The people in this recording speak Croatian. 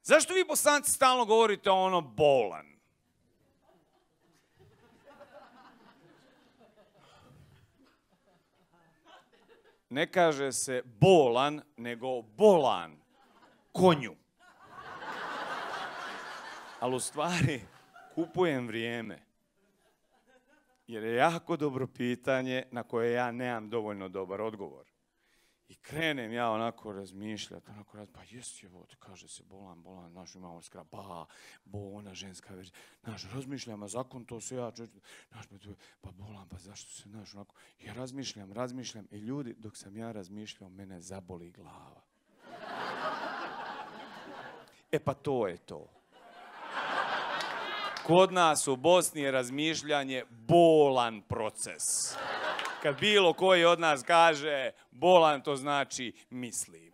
Zašto vi Bosanci stalno govorite ono bolan? Ne kaže se bolan, nego bolan. Konju. Ali u stvari kupujem vrijeme. Jer je jako dobro pitanje na koje ja nemam dovoljno dobar odgovor. I krenem ja onako razmišljati, pa jesi je, kaže se bolan, znaš, imamo skra, ona ženska već, znaš, razmišljam, a zakon to se ja, znaš, pa bolan, pa zašto se, znaš, onako, ja razmišljam, i ljudi, dok sam ja razmišljao, mene zaboli glava. E pa to je to. Kod nas u Bosni je razmišljanje bolan proces. Kad bilo koji od nas kaže bolan, to znači mislim.